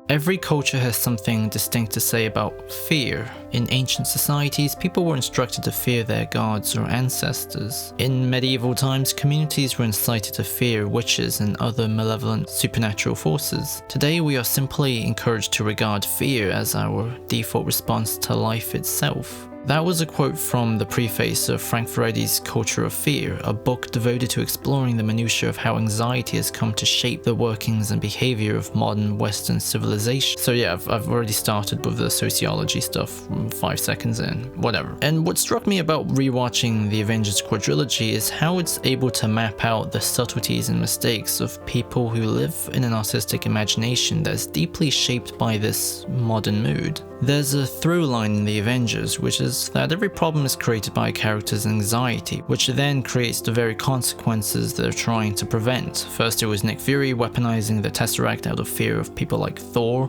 Every culture has something distinct to say about fear. In ancient societies, people were instructed to fear their gods or ancestors. In medieval times, communities were incited to fear witches and other malevolent supernatural forces. Today, we are simply encouraged to regard fear as our default response to life itself. That was a quote from the preface of Frank Feretti's Culture of Fear, a book devoted to exploring the minutiae of how anxiety has come to shape the workings and behavior of modern Western civilization. So yeah, I've already started with the sociology stuff 5 seconds in, whatever. And what struck me about rewatching the Avengers Quadrilogy is how it's able to map out the subtleties and mistakes of people who live in an artistic imagination that is deeply shaped by this modern mood. There's a through line in the Avengers, which is that every problem is created by a character's anxiety, which then creates the very consequences they're trying to prevent. First it was Nick Fury weaponizing the Tesseract out of fear of people like Thor,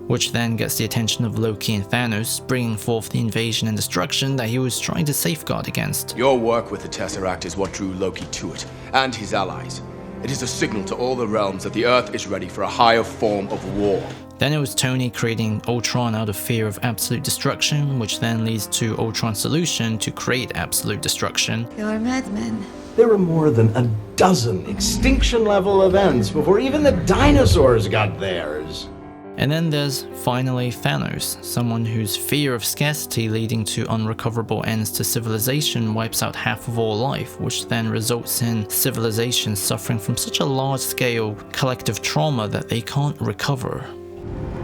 which then gets the attention of Loki and Thanos, bringing forth the invasion and destruction that he was trying to safeguard against. Your work with the Tesseract is what drew Loki to it, and his allies. It is a signal to all the realms that the Earth is ready for a higher form of war. Then it was Tony creating Ultron out of fear of absolute destruction, which then leads to Ultron's solution to create absolute destruction. You're madmen. There were more than a dozen extinction-level events before even the dinosaurs got theirs. And then there's finally Thanos, someone whose fear of scarcity leading to unrecoverable ends to civilization wipes out half of all life, which then results in civilization suffering from such a large-scale collective trauma that they can't recover.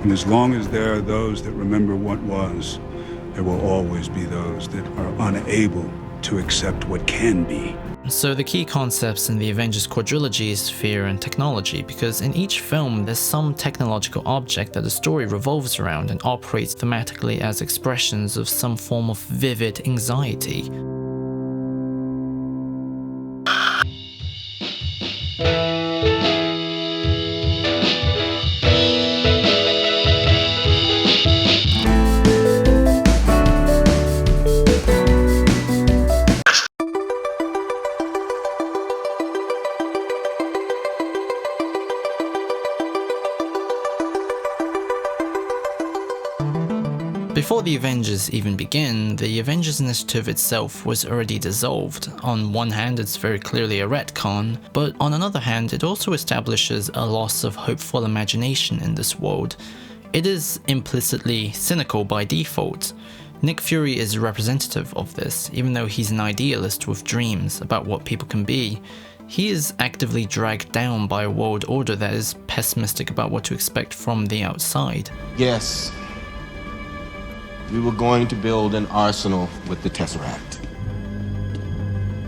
And as long as there are those that remember what was, there will always be those that are unable to accept what can be. So the key concepts in the Avengers Quadrilogy is fear and technology, because in each film there's some technological object that the story revolves around and operates thematically as expressions of some form of vivid anxiety. Before the Avengers even begin, the Avengers Initiative itself was already dissolved. On one hand, it's very clearly a retcon, but on another hand, it also establishes a loss of hopeful imagination in this world. It is implicitly cynical by default. Nick Fury is representative of this, even though he's an idealist with dreams about what people can be. He is actively dragged down by a world order that is pessimistic about what to expect from the outside. Yes. We were going to build an arsenal with the Tesseract.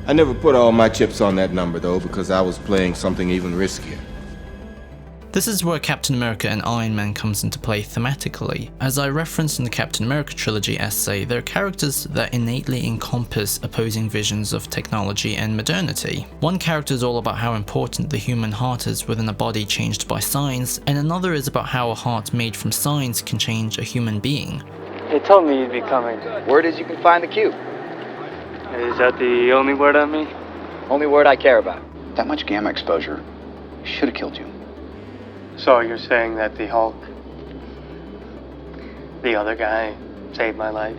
I never put all my chips on that number, though, because I was playing something even riskier. This is where Captain America and Iron Man comes into play thematically. As I referenced in the Captain America trilogy essay, they're characters that innately encompass opposing visions of technology and modernity. One character is all about how important the human heart is within a body changed by science, and another is about how a heart made from science can change a human being. They told me you'd be coming. Word is you can find the cube. Is that the only word on me? Only word I care about. That much gamma exposure should have killed you. So you're saying that the Hulk, the other guy, saved my life?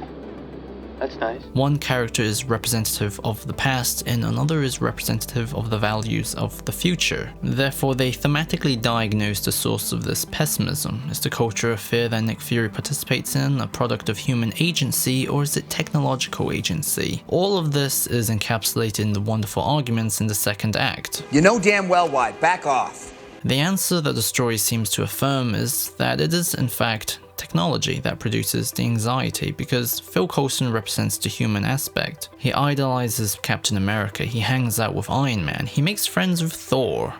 That's nice. One character is representative of the past and another is representative of the values of the future. Therefore, they thematically diagnose the source of this pessimism. Is the culture of fear that Nick Fury participates in a product of human agency, or is it technological agency? All of this is encapsulated in the wonderful arguments in the second act. You know damn well why. Back off. The answer that the story seems to affirm is that it is, in fact, technology that produces the anxiety, because Phil Coulson represents the human aspect. He idolizes Captain America, he hangs out with Iron Man, he makes friends with Thor.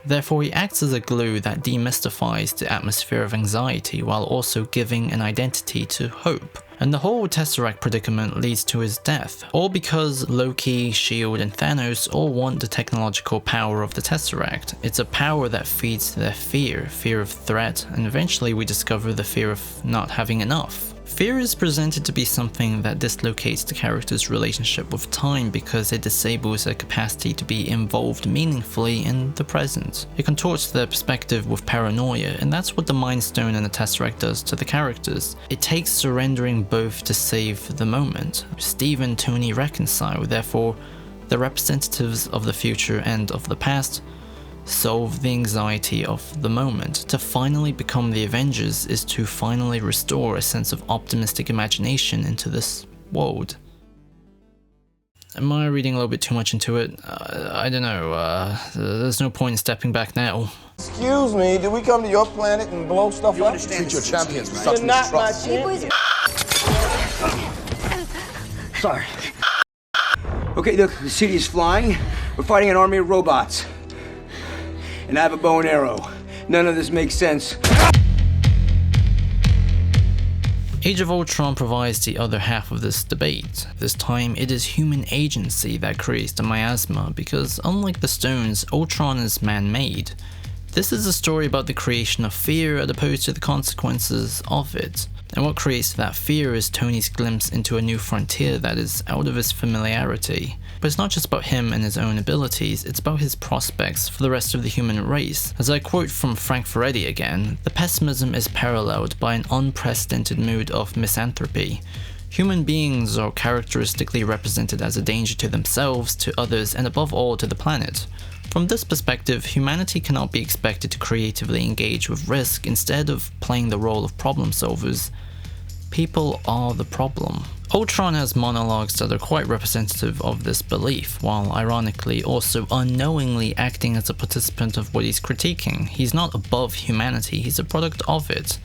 Therefore, he acts as a glue that demystifies the atmosphere of anxiety while also giving an identity to hope. And the whole Tesseract predicament leads to his death, all because Loki, S.H.I.E.L.D. and Thanos all want the technological power of the Tesseract. It's a power that feeds their fear of threat, and eventually we discover the fear of not having enough. Fear is presented to be something that dislocates the character's relationship with time because it disables their capacity to be involved meaningfully in the present. It contorts their perspective with paranoia, and that's what the Mind Stone and the Tesseract does to the characters. It takes surrendering both to save the moment. Steve and Tony reconcile, therefore the representatives of the future and of the past solve the anxiety of the moment. To finally become the Avengers is to finally restore a sense of optimistic imagination into this world. Am I reading a little bit too much into it? I don't know, there's no point in stepping back now. Excuse me, did we come to your planet and blow stuff You up? understand your champions with You're such not my mistrust. champion. Sorry. Okay, look, the city is flying. We're fighting an army of robots. And I have a bow and arrow. None of this makes sense. Age of Ultron provides the other half of this debate. This time, it is human agency that creates the miasma, because unlike the stones, Ultron is man-made. This is a story about the creation of fear as opposed to the consequences of it. And what creates that fear is Tony's glimpse into a new frontier that is out of his familiarity. But it's not just about him and his own abilities, it's about his prospects for the rest of the human race. As I quote from Frank Furedi again, the pessimism is paralleled by an unprecedented mood of misanthropy. Human beings are characteristically represented as a danger to themselves, to others, and above all to the planet. From this perspective, humanity cannot be expected to creatively engage with risk instead of playing the role of problem solvers. People are the problem. Ultron has monologues that are quite representative of this belief, while ironically also unknowingly acting as a participant of what he's critiquing. He's not above humanity, he's a product of it.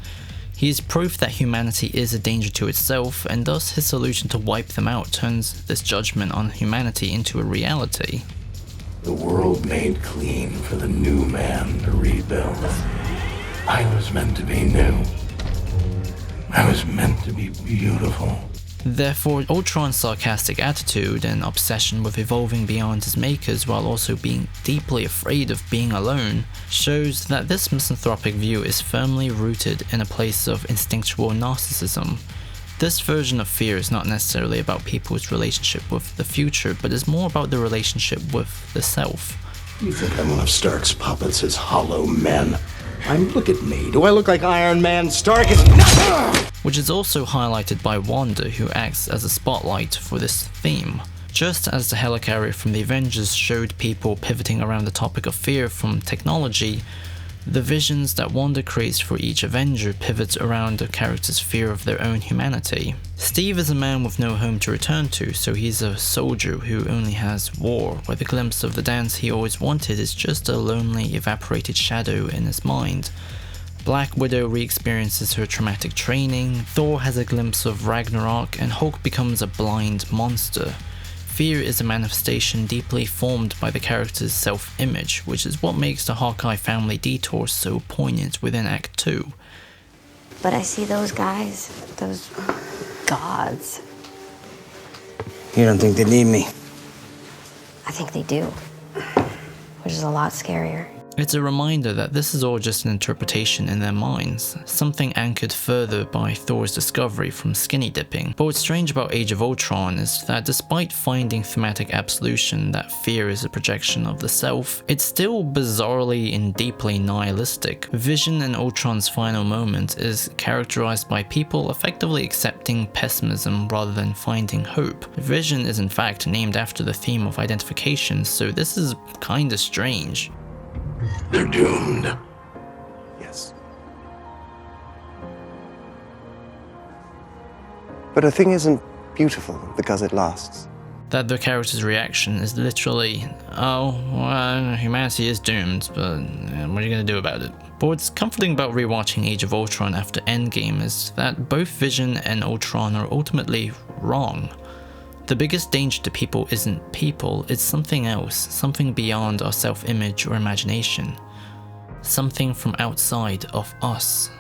He is proof that humanity is a danger to itself, and thus his solution to wipe them out turns this judgment on humanity into a reality. The world made clean for the new man to rebuild. I was meant to be new. I was meant to be beautiful. Therefore, Ultron's sarcastic attitude and obsession with evolving beyond his makers while also being deeply afraid of being alone shows that this misanthropic view is firmly rooted in a place of instinctual narcissism. This version of fear is not necessarily about people's relationship with the future, but is more about the relationship with the self. You think I'm one of Stark's puppets, his hollow men? Look at me. Do I look like Iron Man? Stark is Which is also highlighted by Wanda, who acts as a spotlight for this theme. Just as the helicarrier from the Avengers showed people pivoting around the topic of fear from technology, the visions that Wanda creates for each Avenger pivot around the character's fear of their own humanity. Steve is a man with no home to return to, so he's a soldier who only has war, where the glimpse of the dance he always wanted is just a lonely, evaporated shadow in his mind. Black Widow re-experiences her traumatic training, Thor has a glimpse of Ragnarok, and Hulk becomes a blind monster. Fear is a manifestation deeply formed by the character's self-image, which is what makes the Hawkeye family detour so poignant within Act 2. But I see those guys, those gods. You don't think they need me? I think they do, which is a lot scarier. It's a reminder that this is all just an interpretation in their minds, something anchored further by Thor's discovery from skinny dipping. But what's strange about Age of Ultron is that despite finding thematic absolution that fear is a projection of the self, it's still bizarrely and deeply nihilistic. Vision in Ultron's final moment is characterized by people effectively accepting pessimism rather than finding hope. Vision is in fact named after the theme of identification, so this is kinda strange. They're doomed. Yes. But a thing isn't beautiful because it lasts. That the character's reaction is literally, oh, well, humanity is doomed, but what are you gonna do about it? But what's comforting about rewatching Age of Ultron after Endgame is that both Vision and Ultron are ultimately wrong. The biggest danger to people isn't people, it's something else, something beyond our self-image or imagination. Something from outside of us.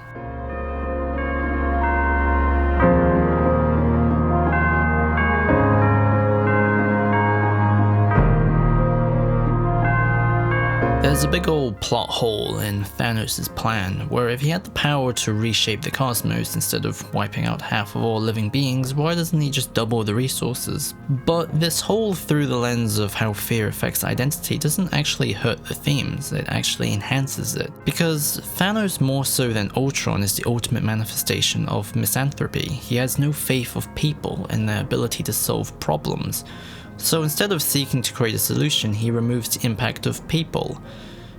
There's a big old plot hole in Thanos' plan, where if he had the power to reshape the cosmos instead of wiping out half of all living beings, why doesn't he just double the resources? But this hole through the lens of how fear affects identity doesn't actually hurt the themes, it actually enhances it. Because Thanos, more so than Ultron, is the ultimate manifestation of misanthropy. He has no faith of people and their ability to solve problems. So instead of seeking to create a solution, he removes the impact of people.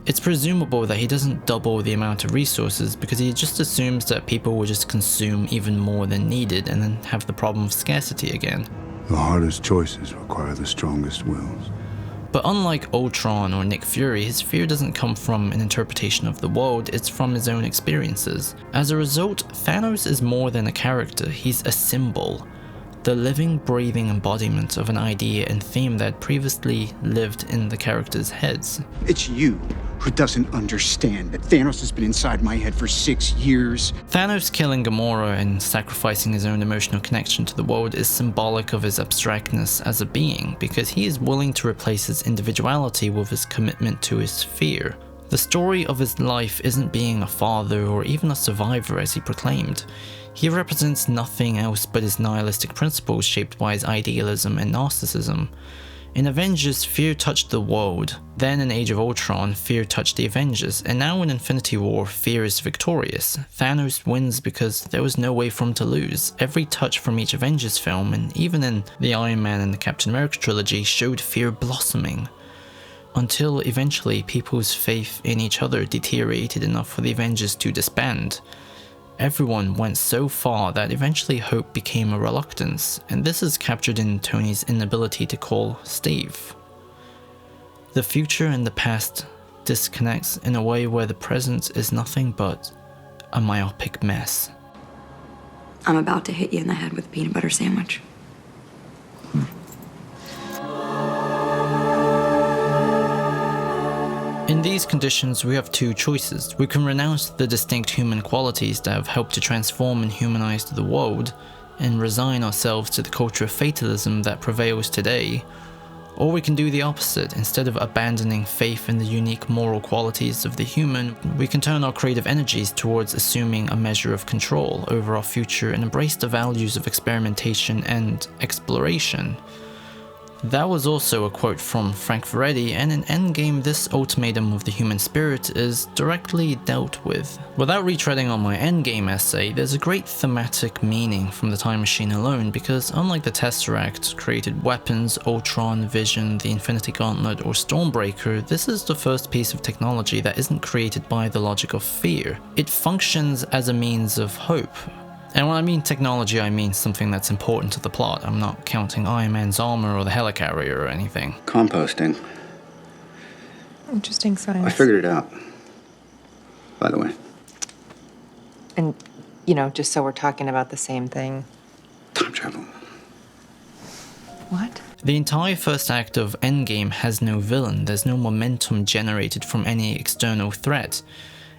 It's presumable that he doesn't double the amount of resources because he just assumes that people will just consume even more than needed and then have the problem of scarcity again. The hardest choices require the strongest wills. But unlike Ultron or Nick Fury, his fear doesn't come from an interpretation of the world, it's from his own experiences. As a result, Thanos is more than a character, he's a symbol. The living, breathing embodiment of an idea and theme that previously lived in the characters' heads. It's you who doesn't understand that Thanos has been inside my head for 6 years. Thanos killing Gamora and sacrificing his own emotional connection to the world is symbolic of his abstractness as a being, because he is willing to replace his individuality with his commitment to his fear. The story of his life isn't being a father or even a survivor as he proclaimed. He represents nothing else but his nihilistic principles shaped by his idealism and narcissism. In Avengers, fear touched the world. Then in Age of Ultron, fear touched the Avengers. And now in Infinity War, fear is victorious. Thanos wins because there was no way for him to lose. Every touch from each Avengers film, and even in the Iron Man and the Captain America trilogy, showed fear blossoming. Until eventually people's faith in each other deteriorated enough for the Avengers to disband. Everyone went so far that eventually hope became a reluctance, and this is captured in Tony's inability to call Steve. The future and the past disconnects in a way where the present is nothing but a myopic mess. I'm about to hit you in the head with a peanut butter sandwich. In these conditions, we have two choices. We can renounce the distinct human qualities that have helped to transform and humanize the world, and resign ourselves to the culture of fatalism that prevails today. Or we can do the opposite. Instead of abandoning faith in the unique moral qualities of the human, we can turn our creative energies towards assuming a measure of control over our future and embrace the values of experimentation and exploration. That was also a quote from Frank Veretti, and in Endgame this ultimatum of the human spirit is directly dealt with. Without retreading on my Endgame essay, there's a great thematic meaning from the Time Machine alone, because unlike the Tesseract created weapons, Ultron, Vision, the Infinity Gauntlet, or Stormbreaker, this is the first piece of technology that isn't created by the logic of fear. It functions as a means of hope. And when I mean technology, I mean something that's important to the plot. I'm not counting Iron Man's armor or the helicarrier or anything. Composting. Interesting science. I figured it out, by the way. And, just so we're talking about the same thing. Time travel. What? The entire first act of Endgame has no villain. There's no momentum generated from any external threat.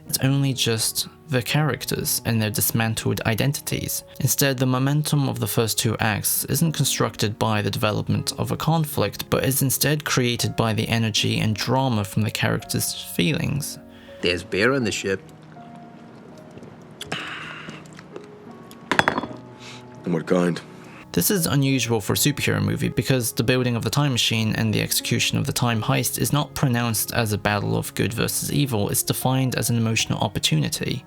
It's only just the characters and their dismantled identities. Instead, the momentum of the first two acts isn't constructed by the development of a conflict, but is instead created by the energy and drama from the characters' feelings. There's beer on the ship. And what kind? This is unusual for a superhero movie because the building of the time machine and the execution of the time heist is not pronounced as a battle of good versus evil, it's defined as an emotional opportunity.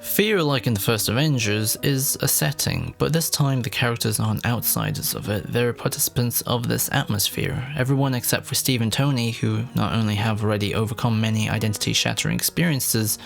Fear, like in the first Avengers, is a setting, but this time the characters aren't outsiders of it, they're participants of this atmosphere. Everyone except for Steve and Tony, who not only have already overcome many identity-shattering experiences,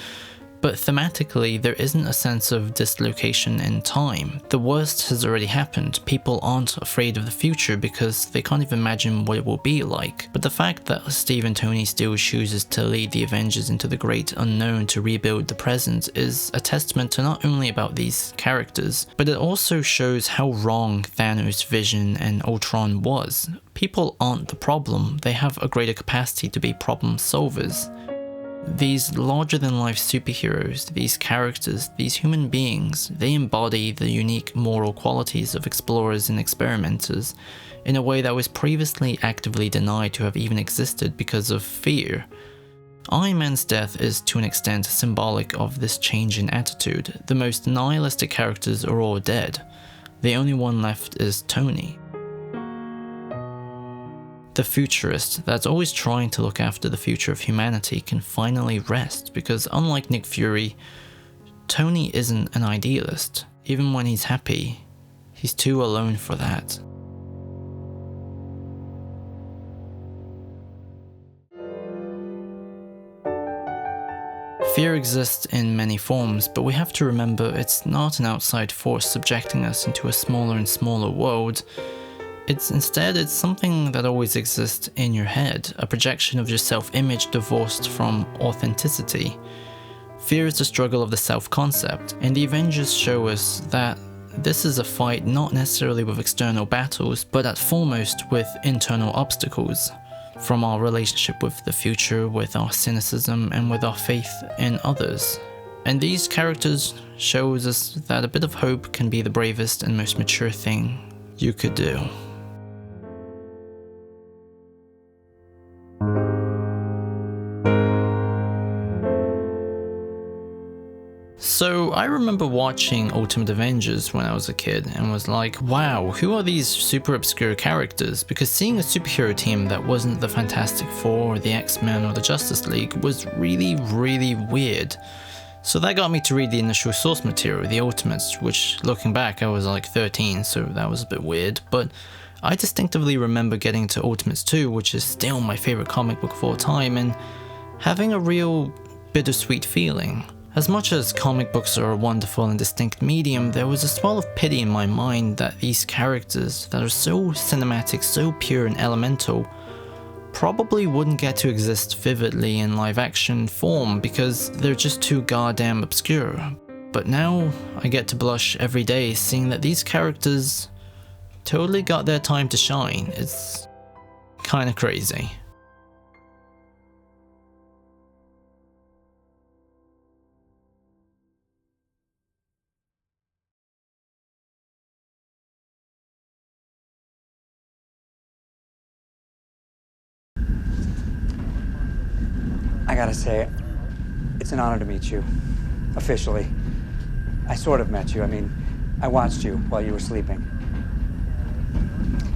but thematically, there isn't a sense of dislocation in time. The worst has already happened. People aren't afraid of the future because they can't even imagine what it will be like. But the fact that Steve and Tony still chooses to lead the Avengers into the great unknown to rebuild the present is a testament to not only about these characters, but it also shows how wrong Thanos, Vision, and Ultron was. People aren't the problem, they have a greater capacity to be problem solvers. These larger-than-life superheroes, these characters, these human beings, they embody the unique moral qualities of explorers and experimenters in a way that was previously actively denied to have even existed because of fear. Iron Man's death is to an extent symbolic of this change in attitude. The most nihilistic characters are all dead. The only one left is Tony. The futurist that's always trying to look after the future of humanity can finally rest because, unlike Nick Fury, Tony isn't an idealist. Even when he's happy, he's too alone for that. Fear exists in many forms, but we have to remember it's not an outside force subjecting us into a smaller and smaller world. Instead, it's something that always exists in your head, a projection of your self-image divorced from authenticity. Fear is the struggle of the self-concept, and the Avengers show us that this is a fight not necessarily with external battles, but at foremost with internal obstacles. From our relationship with the future, with our cynicism, and with our faith in others. And these characters shows us that a bit of hope can be the bravest and most mature thing you could do. So I remember watching Ultimate Avengers when I was a kid and was like, wow, who are these super obscure characters? Because seeing a superhero team that wasn't the Fantastic Four or the X-Men or the Justice League was really, really weird. So that got me to read the initial source material, the Ultimates, which looking back I was like 13, so that was a bit weird, but I distinctively remember getting to Ultimates 2, which is still my favorite comic book of all time, and having a real bittersweet feeling. As much as comic books are a wonderful and distinct medium, there was a swell of pity in my mind that these characters that are so cinematic, so pure and elemental, probably wouldn't get to exist vividly in live action form because they're just too goddamn obscure. But now I get to blush every day seeing that these characters totally got their time to shine. It's kinda crazy. I gotta say, it's an honor to meet you, officially. I sort of met you. I mean, I watched you while you were sleeping.